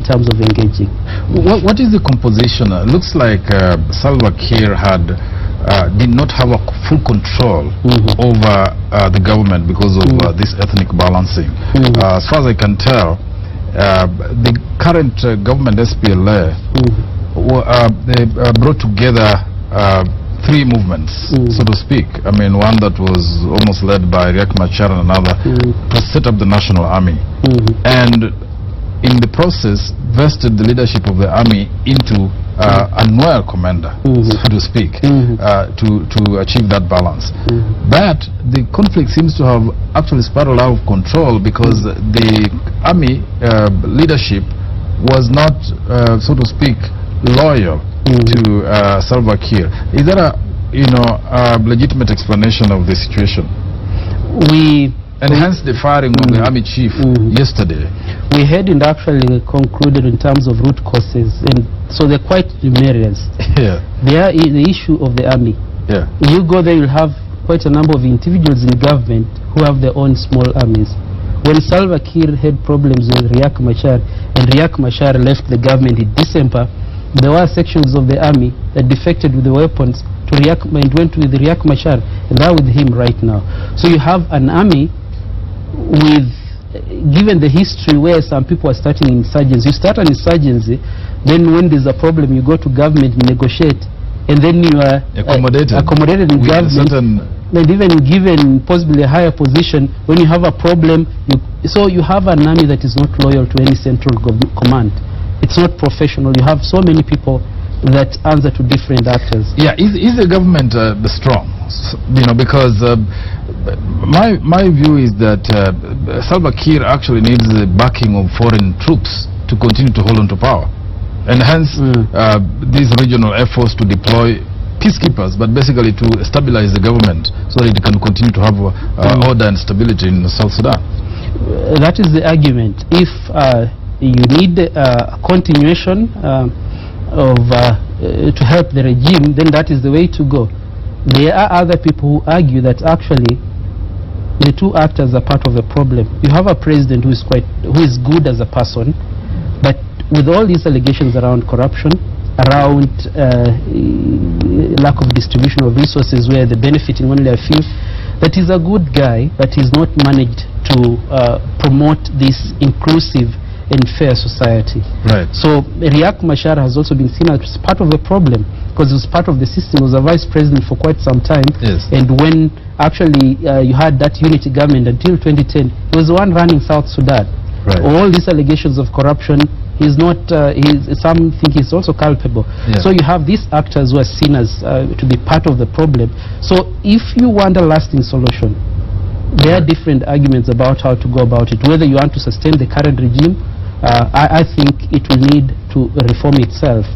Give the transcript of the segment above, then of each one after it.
in terms of engaging. What is the composition? Looks like Salva Kiir did not have a full control over the government because of this ethnic balancing. As far as I can tell, the current government SPLA they brought together three movements, so to speak. I mean, one that was almost led by Riek Machar and another to set up the national army. And in the process, vested the leadership of the army into a loyal commander, so to speak, to achieve that balance. But the conflict seems to have actually spiraled out of control because the army leadership was not, so to speak, loyal to Salva Kiir. Is there a legitimate explanation of the situation? And hence the firing of the army chief yesterday. We hadn't actually concluded in terms of root causes, and so they're quite numerous. They are the issue of the army. When you go there, you'll have quite a number of individuals in government who have their own small armies. When Salva Kiir had problems with Riek Machar, and Riek Machar left the government in December, there were sections of the army that defected with the weapons to Riek, and went with Riek Machar, and they're with him right now. So you have an army with, given the history where some people are starting insurgency, you start an insurgency, then when there's a problem you go to government, negotiate, and then you are accommodated in government, and even given possibly a higher position. When you have a problem, so you have an army that is not loyal to any central command. It's not professional. You have so many people that answer to different actors. Is the government strong? Because my view is that Salva Kiir actually needs the backing of foreign troops to continue to hold on to power, and hence these regional efforts to deploy peacekeepers, but basically to stabilize the government so that it can continue to have order and stability in South Sudan. That is the argument. If you need a continuation to help the regime, then that is the way to go. There are other people who argue that actually the two actors are part of the problem. You have a president who is good as a person, but with all these allegations around corruption, around lack of distribution of resources where they're benefiting only a few, that is a good guy, but he's not managed to promote this inclusive and fair society. So Riek Machar has also been seen as part of the problem because he was part of the system. He was a vice president for quite some time, and when actually you had that unity government until 2010, he was the one running South Sudan. All these allegations of corruption, he's not, some think he's also culpable. So you have these actors who are seen as to be part of the problem. So if you want a lasting solution, there are different arguments about how to go about it. Whether you want to sustain the current regime, I think it will need to reform itself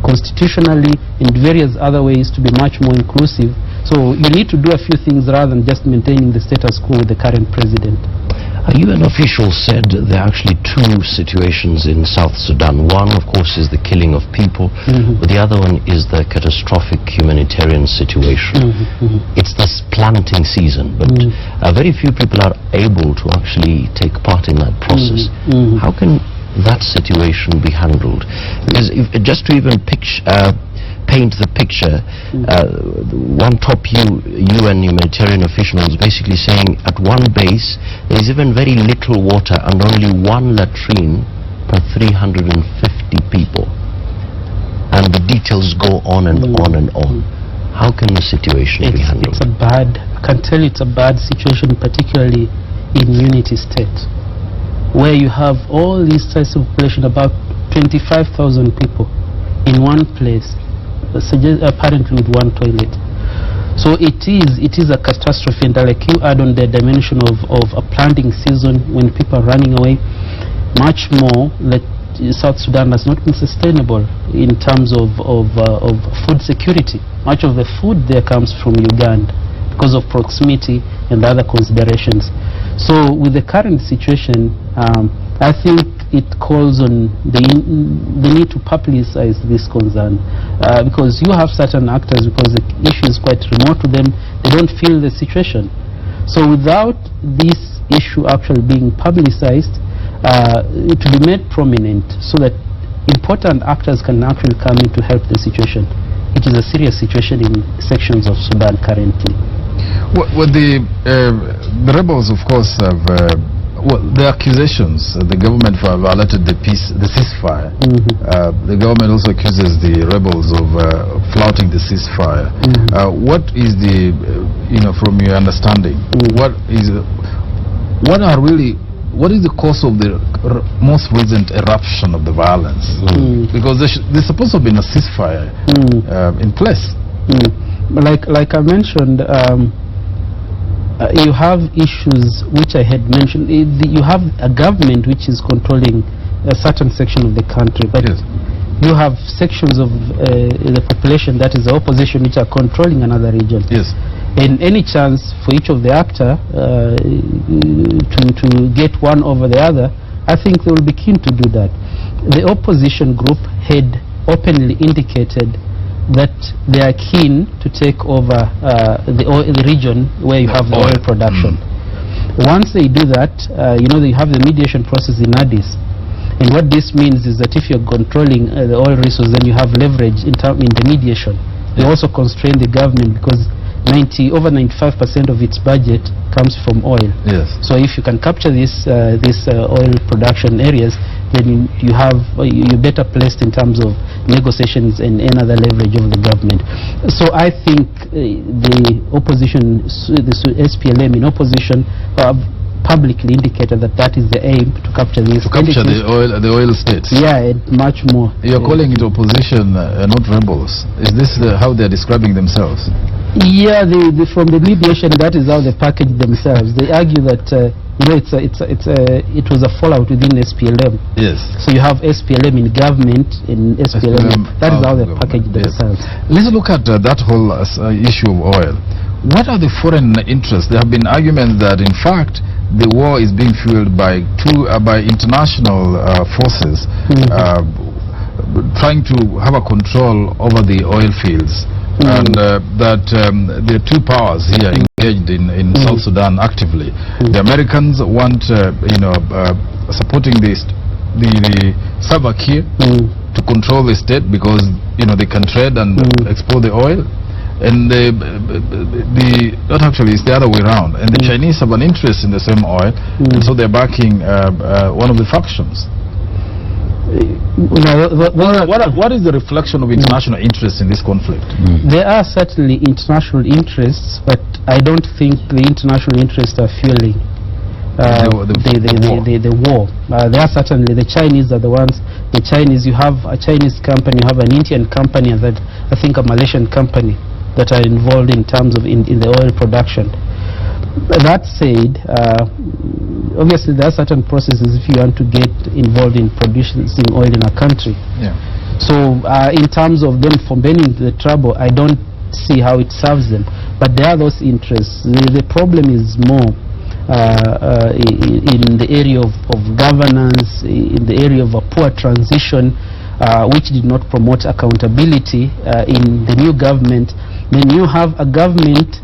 constitutionally, in various other ways, to be much more inclusive. So you need to do a few things rather than just maintaining the status quo with the current president. A UN official said there are actually two situations in South Sudan. One, of course, is the killing of people, but the other one is the catastrophic humanitarian situation. It's this planting season, but very few people are able to actually take part in that process. How can that situation be handled? Because just to even paint the picture, one top UN humanitarian official is basically saying at one base there is even very little water and only one latrine per 350 people, and the details go on and on and on. How can the situation be handled? I can tell it's a bad situation, particularly in Unity State, where you have all these size of population, about 25,000 people in one place, apparently with one toilet. So it is a catastrophe, and like you add on the dimension of a planting season when people are running away, much more that South Sudan has not been sustainable in terms of food security. Much of the food there comes from Uganda because of proximity and other considerations. So with the current situation, I think it calls on the need to publicize this concern, because you have certain actors, because the issue is quite remote to them, they don't feel the situation. So without this issue actually being publicized, to be made prominent so that important actors can actually come in to help the situation. It is a serious situation in sections of Sudan currently. Well, the rebels, of course, have the accusations. The government violated the ceasefire. The government also accuses the rebels of flouting the ceasefire. What is the, from your understanding, what is the cause of the most recent eruption of the violence? Because there's supposed to have been a ceasefire in place. Like I mentioned, you have issues which I had mentioned. You have a government which is controlling a certain section of the country, but you have sections of the population, that is the opposition, which are controlling another region. And any chance for each of the actor to get one over the other, I think they will be keen to do that. The opposition group had openly indicated that they are keen to take over the region where you have the oil production. Once they do that, they have the mediation process in Addis. And what this means is that if you're controlling the oil resource, then you have leverage in the mediation. They also constrain the government because over 95% of its budget comes from oil. So if you can capture these oil production areas, then you're better placed in terms of negotiations and other leverage of the government. So I think the opposition, the SPLM in opposition, publicly indicated that is the aim, to capture these. To capture the oil states. Yeah, and much more. You're calling it opposition, not rebels. Is this how they're describing themselves? Yeah, from the mediation, that is how they package themselves. They argue that it was a fallout within SPLM. So you have SPLM in government, in SPLM. That is how they package themselves. Let's look at that whole issue of oil. What are the foreign interests? There have been arguments that, in fact, the war is being fueled by international forces trying to have a control over the oil fields. And that there are two powers here engaged in South Sudan actively. The Americans want, supporting the Salva Kiir to control the state because they can trade and export the oil. And not actually, it's the other way around. And the Chinese have an interest in the same oil, and so they're backing one of the factions. What is the reflection of international interest in this conflict? There are certainly international interests, but I don't think the international interests are fueling the war. There are certainly, the Chinese are the ones. The Chinese, you have a Chinese company, you have an Indian company, and I think a Malaysian company that are involved in terms of in the oil production. That said, obviously there are certain processes if you want to get involved in producing oil in a country. So in terms of them fomenting the trouble, I don't see how it serves them. But there are those interests. The problem is more in the area of governance, in the area of a poor transition, which did not promote accountability in the new government. Then you have a government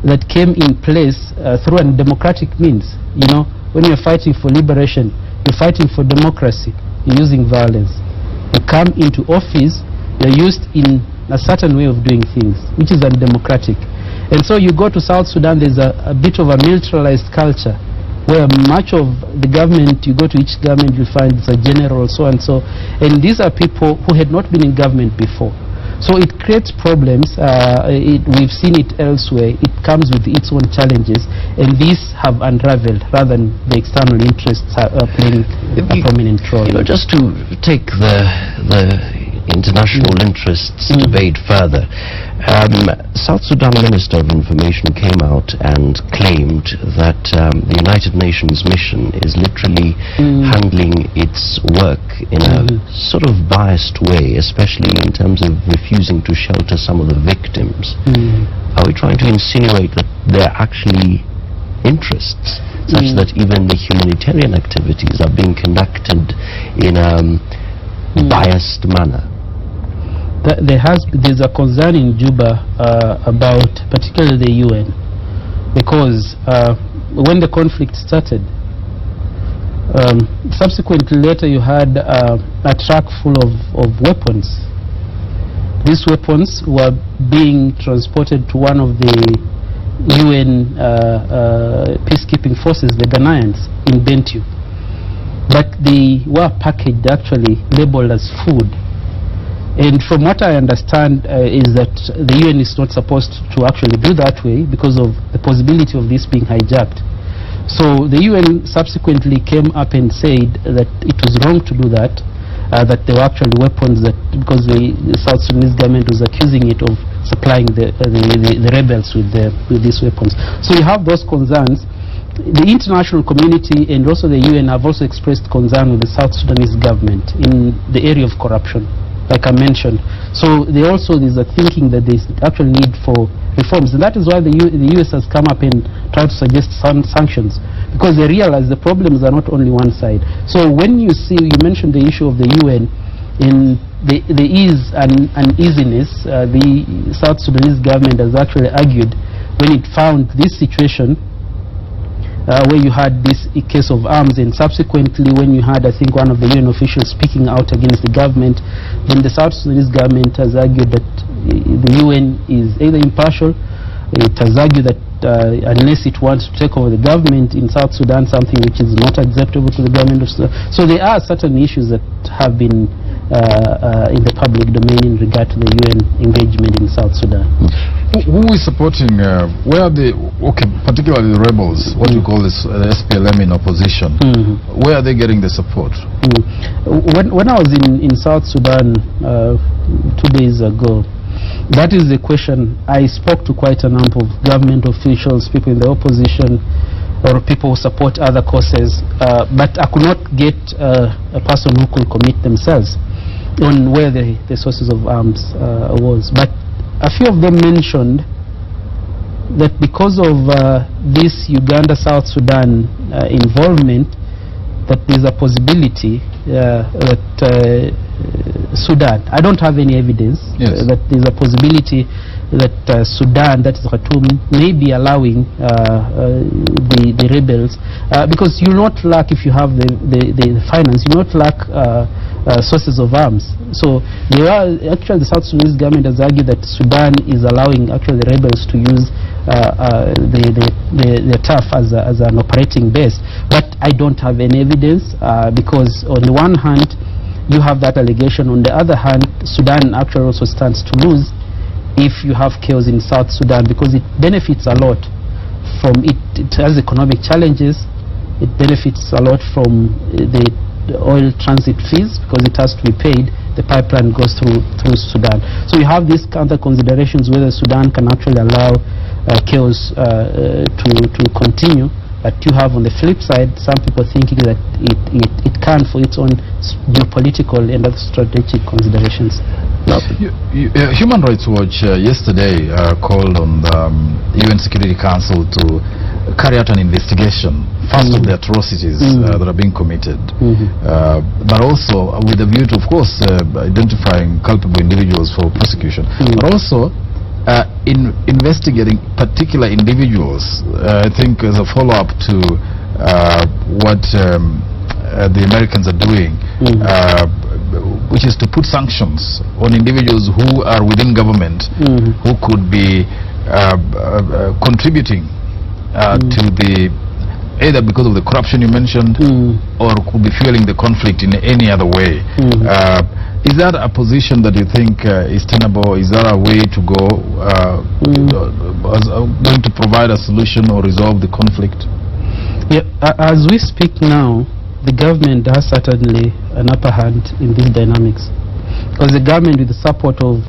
that came in place through a democratic means. When you're fighting for liberation, you're fighting for democracy, you're using violence. You come into office, you're used in a certain way of doing things, which is undemocratic. And so you go to South Sudan, there's a bit of a militarized culture, where much of the government, you go to each government, you find it's a general, so and so. And these are people who had not been in government before. So it creates problems. We've seen it elsewhere. It comes with its own challenges, and these have unraveled rather than the external interests are playing a prominent role. Just to take the international interests debate further, South Sudan Minister of Information came out and claimed that the United Nations mission is literally handling its work in a sort of biased way, especially in terms of refusing to shelter some of the victims. Are we trying to insinuate that there are actually interests such that even the humanitarian activities are being conducted in a biased manner? There's a concern in Juba about particularly the UN, because when the conflict started, Subsequently, later you had a truck full of weapons. These weapons were being transported to one of the UN peacekeeping forces, the Ghanaians, in Bentiu. But they were packaged, actually labeled as food. And from what I understand is that the UN is not supposed to actually do that way because of the possibility of this being hijacked. So the UN subsequently came up and said that it was wrong to do that, that there were actually weapons, that because the South Sudanese government was accusing it of supplying the rebels with these weapons. So you have those concerns. The international community and also the UN have also expressed concern with the South Sudanese government in the area of corruption, like I mentioned. So there's a thinking that there's actual need for reforms, and that is why the US has come up and tried to suggest some sanctions, because they realize the problems are not only one side. So when you mentioned the issue of the UN, in the ease and uneasiness, the South Sudanese government has actually argued when it found this situation where you had this case of arms, and subsequently when you had, I think, one of the UN officials speaking out against the government, then the South Sudanese government has argued that the UN is either impartial. It has argued that unless it wants to take over the government in South Sudan, something which is not acceptable to the government of Sudan. So there are certain issues that have been in the public domain in regard to the UN engagement in South Sudan. Who is supporting, where are the, particularly the rebels, what you call this SPLM in opposition, where are they getting the support? When I was in South Sudan 2 days ago, that is the question. I spoke to quite a number of government officials, people in the opposition, or people who support other causes, but I could not get a person who could commit themselves on where the sources of arms was. But a few of them mentioned that because of this Uganda-South Sudan involvement, that there's a possibility that Sudan, I don't have any evidence, that there's a possibility that Sudan, that is Khartoum, may be allowing the rebels, because you will not lack, if you have the finance, you will not lack sources of arms. So there are, actually the South Sudanese government has argued that Sudan is allowing actually the rebels to use the turf as an operating base. But I don't have any evidence, because on the one hand you have that allegation, on the other hand Sudan actually also stands to lose if you have chaos in South Sudan, because it benefits a lot from it. It has economic challenges. It benefits a lot from the oil transit fees, because it has to be paid. The pipeline goes through Sudan. So you have these counter considerations whether Sudan can actually allow chaos to continue. But you have on the flip side some people thinking that it can, for its own geopolitical and other strategic considerations. Human Rights Watch yesterday called on the UN Security Council to carry out an investigation, first of the atrocities that are being committed, but also with a view to, of course, identifying culpable individuals for prosecution, but also in investigating particular individuals. I think as a follow-up to what the Americans are doing, which is to put sanctions on individuals who are within government, who could be contributing to the, either because of the corruption you mentioned, or could be fueling the conflict in any other way. Is that a position that you think is tenable? Is that a way to go, going to provide a solution or resolve the conflict? Yeah, as we speak now, the government has certainly an upper hand in these dynamics, because the government, with the support of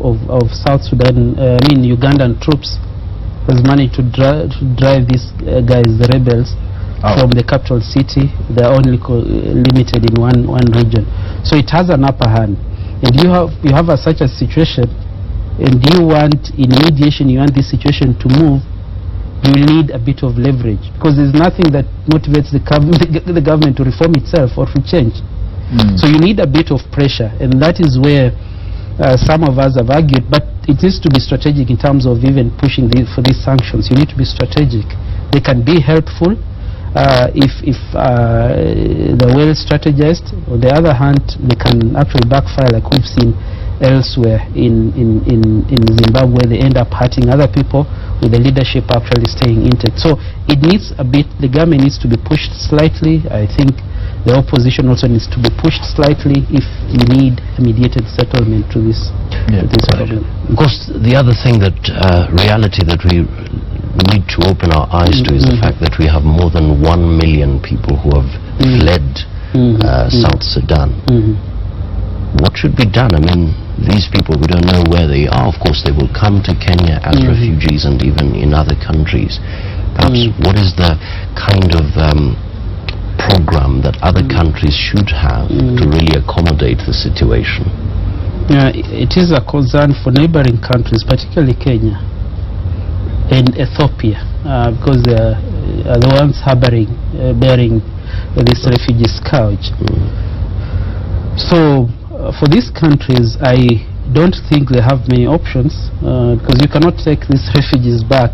South Sudan, Ugandan troops, has managed to drive these guys, the rebels, from the capital city. They are only limited in one region, so it has an upper hand. And you have such a situation, and you want, in mediation, you want this situation to move, you will need a bit of leverage, because there's nothing that motivates the government to reform itself or to change. So you need a bit of pressure, and that is where some of us have argued. But it is to be strategic in terms of even pushing for these sanctions. You need to be strategic. They can be helpful, if they're well strategized. On the other hand, they can actually backfire, like we've seen elsewhere in Zimbabwe. They end up hurting other people with the leadership actually staying intact. So it needs a bit, the government needs to be pushed slightly. I think the opposition also needs to be pushed slightly if you need a mediated settlement to this, problem. Of course, the other thing that reality that we need to open our eyes to is the fact that we have more than 1 million people who have fled South Sudan. What should be done? I mean, these people, we don't know where they are. Of course, they will come to Kenya as refugees and even in other countries. Perhaps what is the kind of program that other countries should have to really accommodate the situation? It is a concern for neighboring countries, particularly Kenya and Ethiopia, because they are the ones bearing this refugee scourge. So for these countries, I don't think they have many options, because you cannot take these refugees back.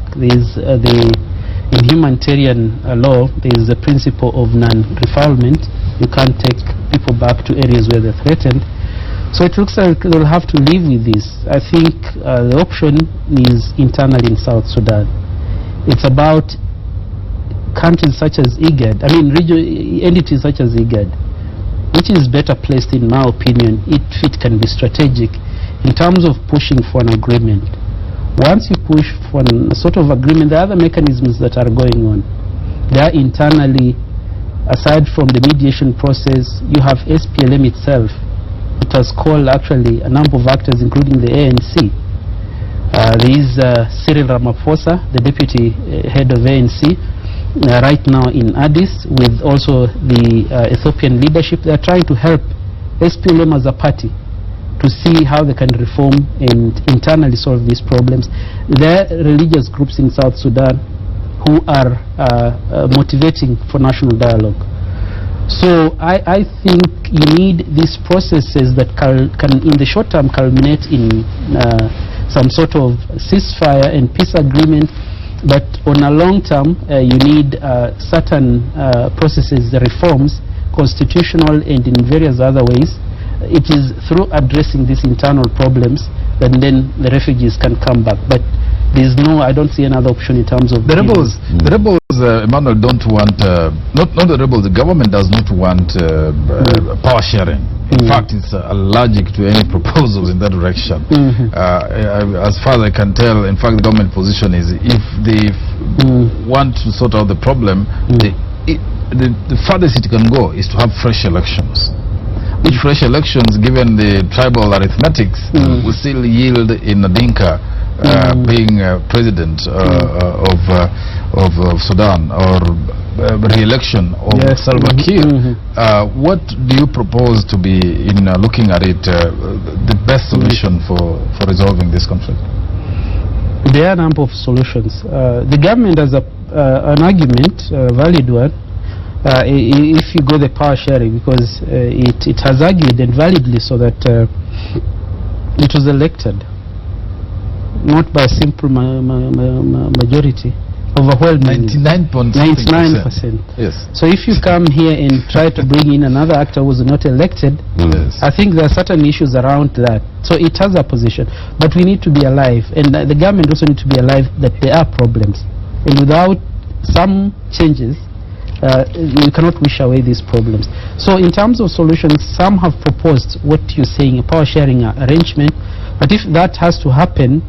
In humanitarian law, there is the principle of non-refoulement. You can't take people back to areas where they're threatened. So it looks like they'll have to live with this. I think the option is internal in South Sudan. It's about countries such as IGAD, I mean entities such as IGAD, which is better placed, in my opinion, if it can be strategic in terms of pushing for an agreement. Once you push for a sort of agreement, there are other mechanisms that are going on. There are internally, aside from the mediation process, you have SPLM itself. It has called actually a number of actors, including the ANC. There is Cyril Ramaphosa, the deputy head of ANC, right now in Addis, with also the Ethiopian leadership. They are trying to help SPLM as a party to see how they can reform and internally solve these problems. There are religious groups in South Sudan who are motivating for national dialogue. So I think you need these processes that can in the short term culminate in some sort of ceasefire and peace agreement, but on a long term you need certain processes, reforms, constitutional and in various other ways. It is through addressing these internal problems that then the refugees can come back. But there's no, I don't see another option in terms of the rebels. The rebels, Emmanuel, don't want not the rebels. The government does not want power sharing. In fact, it's allergic to any proposals in that direction. As far as I can tell, in fact, the government position is if they want to sort out the problem, the farthest it can go is to have fresh elections. Which fresh elections, given the tribal arithmetics, will still yield in Dinka being president of Sudan, or re-election of Salva Kiir. What do you propose to be, in looking at it, the best solution for resolving this conflict? There are a number of solutions. The government has an argument, a valid one, if you go the power sharing, because it has argued, and validly so, that it was elected not by a simple majority, overwhelmingly 99%. Yes. So if you come here and try to bring in another actor who was not elected, I think there are certain issues around that. So it has a position, but we need to be alive, and the government also need to be alive that there are problems, and without some changes we cannot wish away these problems. So in terms of solutions, some have proposed what you're saying, a power sharing arrangement, but if that has to happen,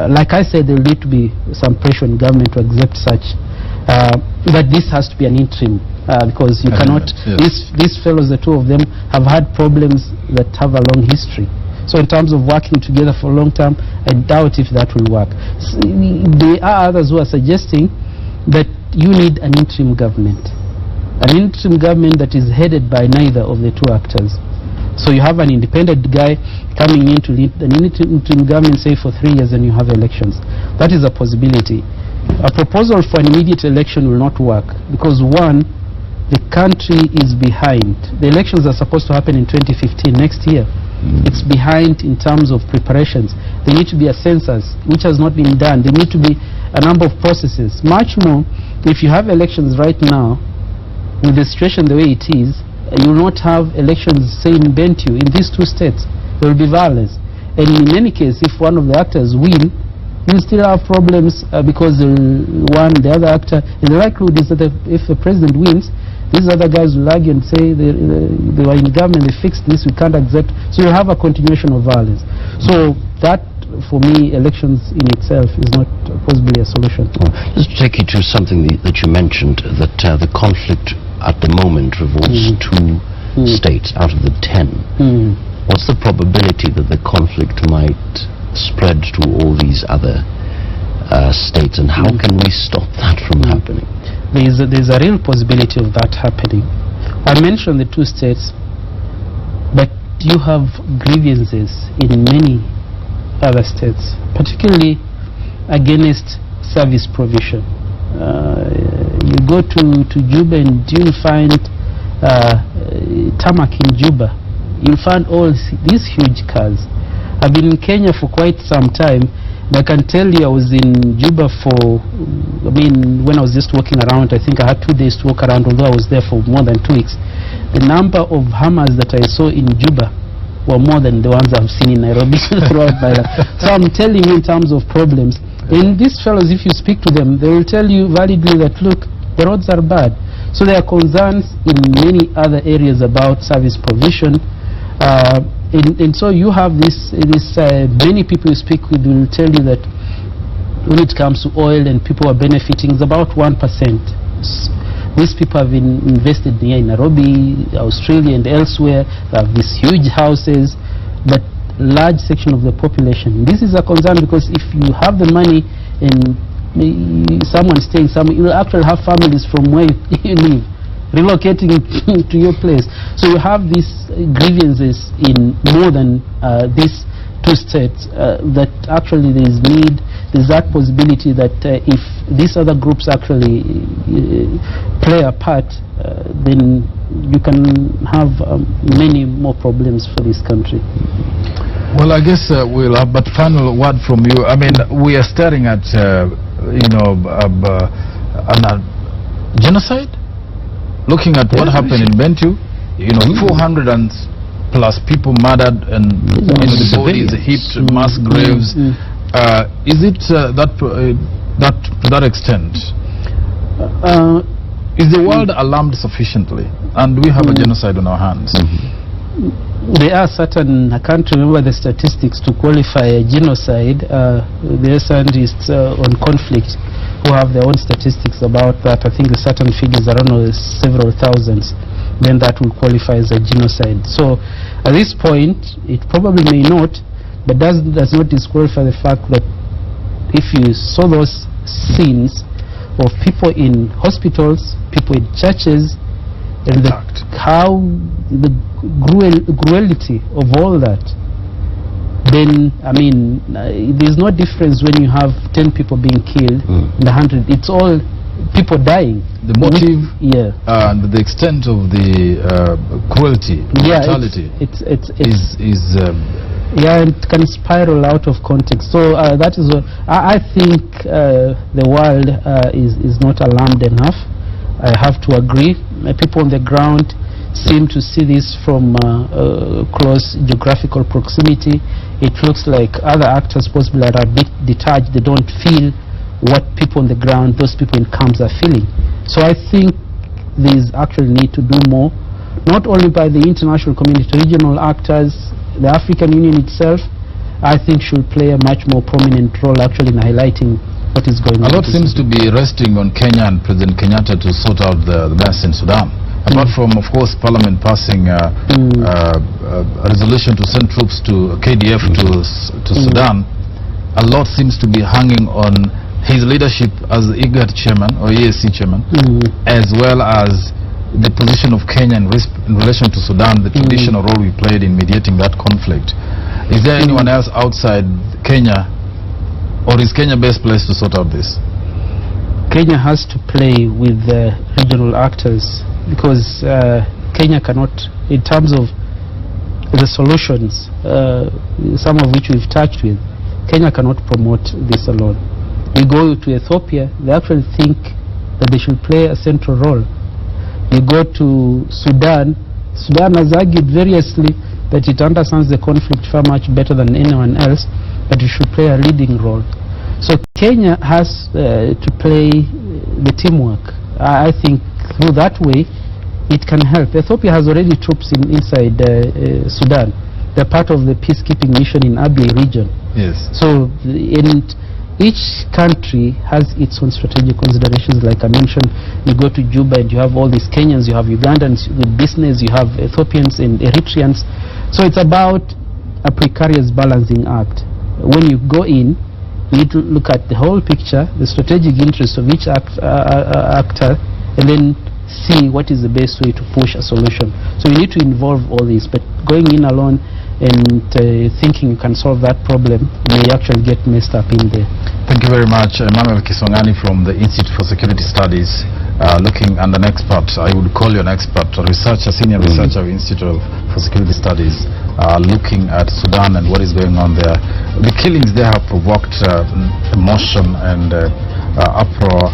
like I said, there will need to be some pressure on government to accept such, but this has to be an interim, because you cannot, these fellows, the two of them, have had problems that have a long history. So in terms of working together for a long term, I doubt if that will work. There are others who are suggesting that you need an interim government that is headed by neither of the two actors. So you have an independent guy coming in to lead an interim government, say for 3 years, and you have elections. That is a possibility. A proposal for an immediate election will not work, because one, the country is behind. The elections are supposed to happen in 2015, next year. It's behind in terms of preparations. There need to be a census, which has not been done. There need to be a number of processes. Much more, if you have elections right now, with the situation the way it is, you will not have elections, say, in Bentiu, in these two states. There will be violence. And in any case, if one of the actors win, you'll still have problems because the other actor, and the likelihood is that if the president wins, these other guys will argue and say they were in government, they fixed this, we can't accept. So you have a continuation of violence. So that, for me, elections in itself is not possibly a solution. Just to take you to something that you mentioned, that the conflict at the moment revolves two states out of the 10. What's the probability that the conflict might spread to all these other states, and how can we stop that from happening? There's a real possibility of that happening. I mentioned the two states, but you have grievances in many other states, particularly against service provision. You go to Juba and you'll find tarmac in Juba. You'll find all these huge cars. I've been in Kenya for quite some time, and I can tell you I was in Juba when I was just walking around. I think I had 2 days to walk around, although I was there for more than 2 weeks. The number of hammers that I saw in Juba were more than the ones I've seen in Nairobi throughout my life. So I'm telling you in terms of problems. And these fellows, if you speak to them, they will tell you validly that, look, the roads are bad. So there are concerns in many other areas about service provision. And so you have many people you speak with will tell you that when it comes to oil and people are benefiting, it's about 1%. These people have been invested here in Nairobi, Australia, and elsewhere. They have these huge houses, but large section of the population. This is a concern because if you have the money and someone staying somewhere, you will actually have families from where you live relocating to your place. So you have these grievances in more than these two states that actually there's that possibility that if these other groups actually play a part, then you can have many more problems for this country. Well, I guess we'll have, but final word from you. I mean, we are staring at, genocide? Looking at what happened in Bentiu, 400 and plus people murdered and the bodies heaped in mass graves. Is it to that extent? Is the world alarmed sufficiently? And do we have a genocide on our hands? There are certain, I can't remember the statistics to qualify a genocide. There are scientists on conflict who have their own statistics about that. I think the certain figures, I don't know, several thousands, then that will qualify as a genocide. So at this point, it probably may not, but does not disqualify the fact that if you saw those scenes of people in hospitals, people in churches, and how the cruelty of all that, then, I mean, there's no difference when you have 10 people being killed and 100. It's all people dying. The motive and the extent of the cruelty, brutality it can spiral out of context. So that is what I think the world is not alarmed enough. I have to agree. People on the ground seem to see this from close geographical proximity. It looks like other actors possibly are a bit detached. They don't feel what people on the ground, those people in camps, are feeling. So I think there's actually need to do more, not only by the international community, regional actors, the African Union itself, I think should play a much more prominent role actually in highlighting what is going on. A lot seems to be resting on Kenya and President Kenyatta to sort out the mess in Sudan. Apart from, of course, Parliament passing a resolution to send troops to KDF to Sudan, a lot seems to be hanging on his leadership as IGAD chairman or EAC chairman, as well as the position of Kenya in relation to Sudan, the traditional role we played in mediating that conflict. Is there anyone else outside Kenya, or is Kenya best placed to sort out this? Kenya has to play with the regional actors, because Kenya cannot, in terms of the solutions, some of which we've touched with, Kenya cannot promote this alone. You go to Ethiopia, they actually think that they should play a central role. You go to Sudan, Sudan has argued variously that it understands the conflict far much better than anyone else, but it should play a leading role. So Kenya has to play the teamwork. I think through that way it can help. Ethiopia has already troops inside Sudan. They're part of the peacekeeping mission in Abyei region. Yes. So each country has its own strategic considerations. Like I mentioned, you go to Juba and you have all these Kenyans, you have Ugandans with business, you have Ethiopians and Eritreans. So it's about a precarious balancing act. When you go in, you need to look at the whole picture, the strategic interests of each actor, and then see what is the best way to push a solution. So you need to involve all this, but going in alone and thinking you can solve that problem may actually get messed up in there. Thank you very much. Emmanuel Kisongani from the Institute for Security Studies, looking and an expert, I would call you an expert, a researcher, senior researcher of Institute for Security Studies, looking at Sudan and what is going on there. The killings there have provoked emotion and uproar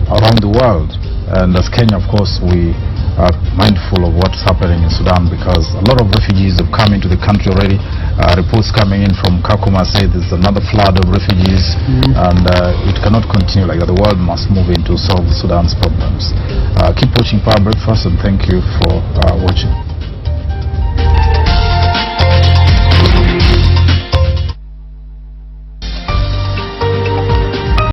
around the world. And as Kenya, of course, we are mindful of what's happening in Sudan, because a lot of refugees have come into the country already. Reports coming in from Kakuma say there's another flood of refugees, and it cannot continue like that. The world must move in to solve Sudan's problems. Keep watching Power Breakfast, and thank you for watching.